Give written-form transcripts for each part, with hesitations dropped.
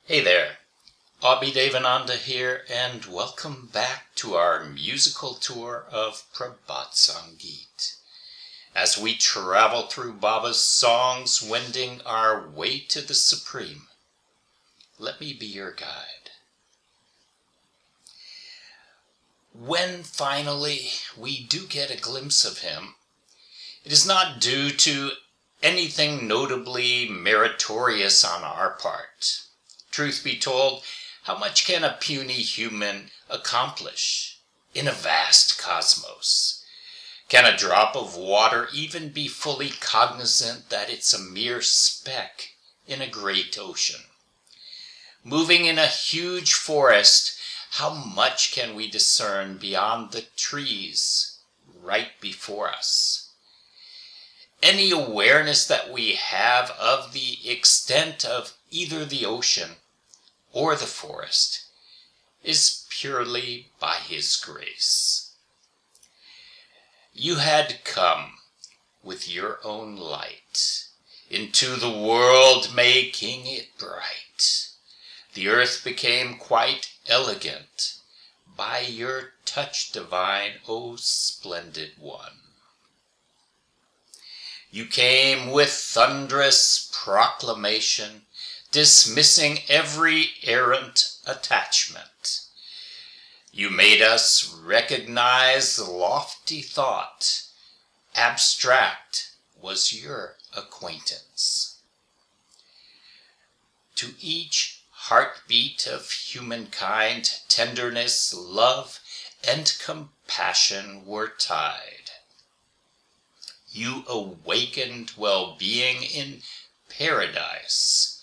Hey there, Abhi Devananda here, and welcome back to our musical tour of Prabhat Sangeet. As we travel through Baba's songs, wending our way to the Supreme, let me be your guide. When finally we do get a glimpse of him, it is not due to anything notably meritorious on our part. Truth be told, how much can a puny human accomplish in a vast cosmos? Can a drop of water even be fully cognizant that it's a mere speck in a great ocean? Moving in a huge forest, how much can we discern beyond the trees right before us? Any awareness that we have of the extent of either the ocean or the forest is purely by his grace. You had come with your own light into the world, making it bright. The earth became quite elegant by your touch divine, O splendid one. You came with thunderous proclamation, dismissing every errant attachment. You made us recognize lofty thought. Abstract was your acquaintance. To each heartbeat of humankind, tenderness, love, and compassion were tied. You awakened well-being in paradise.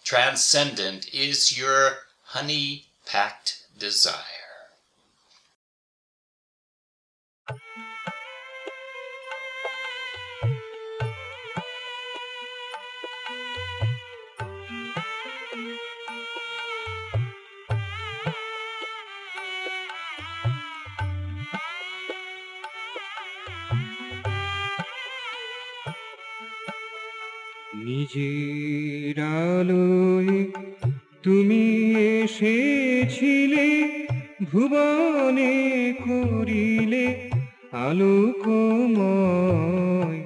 Transcendent is your honey-packed desire. নিজের আলোয় তুমি এসেছিলে, ভুবনে করিলে আলোকময়।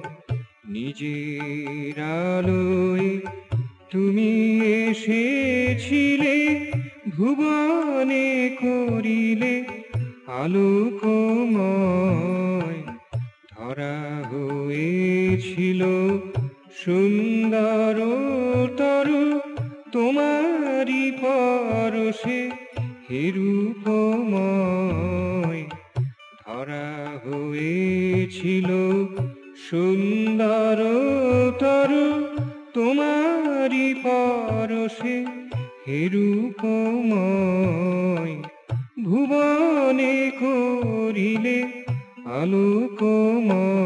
নিজের আলোয় তুমি এসেছিলে, ভুবনে করিলে আলোকময়। ধরা হয়েছিল সুন্দর তরু তোমারি পরশে হে রূপময়। ধরা হয়েছিল সুন্দর তরু তোমারি পরশে হে রূপময়। ভুবনে করিলে আলোকময়।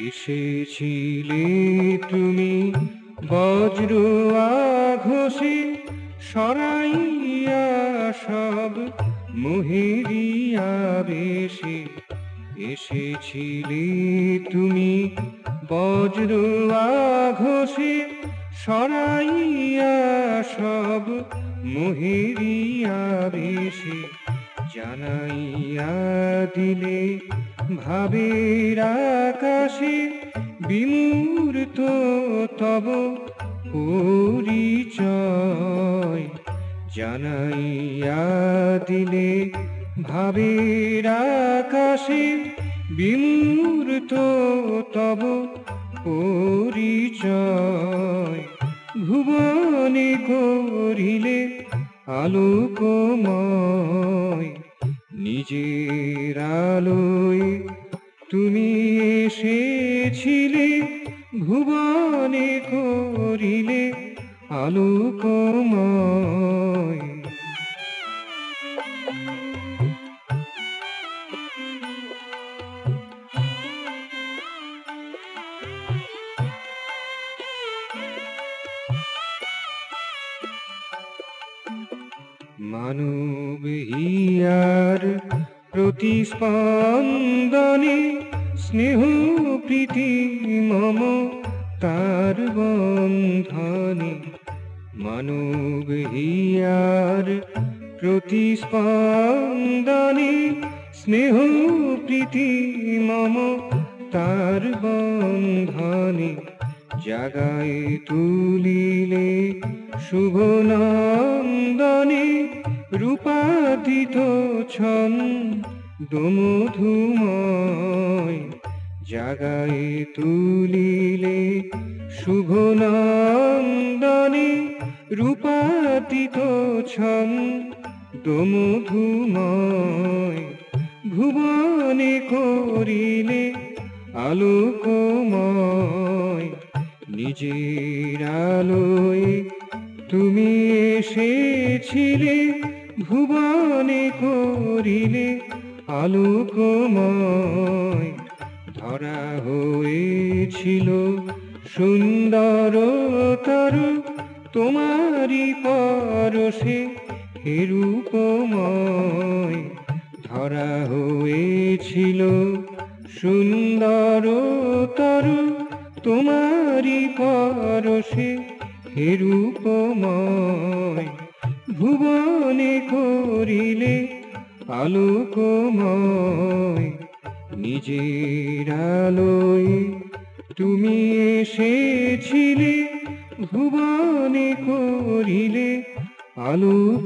এসেছিলে তুমি বজ্র আঘোষে, সরাইয়া সব মোহেরি আবেশে। এসেছিলে তুমি বজ্র আঘোষে, সরাইয়া সব মোহেরি আবেশে। জানাইয়া দিলে ভাবের আকাশে, বিমূর্ত তব পরিচয়। জানাইয়া দিলে ভাবের আকাশে, বিমূর্ত তব পরিচয়। ভুবনে করিলে আলোকময়। নিজের আলোয় তুমি এসেছিলে, ভুবনে করিলে আলোকময়। মানব হিয়ার প্রতিস্পন্দনে স্নেহ প্রীতি মম তার বন্ধনে। মানব হিয়ার প্রতিস্পন্দনে স্নেহ প্রীতি মম তার বন্ধনে। জাগায় তুলিলে শুভ নন্দনে রূপাদিত ছন্দমধুময়। জাগায় তুলিলে শুভ নন্দনে রূপাদিত ছন্দমধুময়। ভুবনে করিলে আলোকময়। নিজের আলোয় তুমি এসেছিলে, ভুবনে করিলে আলোকময়। ধরা হয়েছিল সুন্দরতর তোমারি পরশে হে রূপময়। ধরা হয়েছিল সুন্দরতর তোমারি পরশে হে রূপময়। ভুবনে করিলে আলোকময়। নিজের আলোয় তুমি এসেছিলে, ভুবনে করিলে আলোকময়।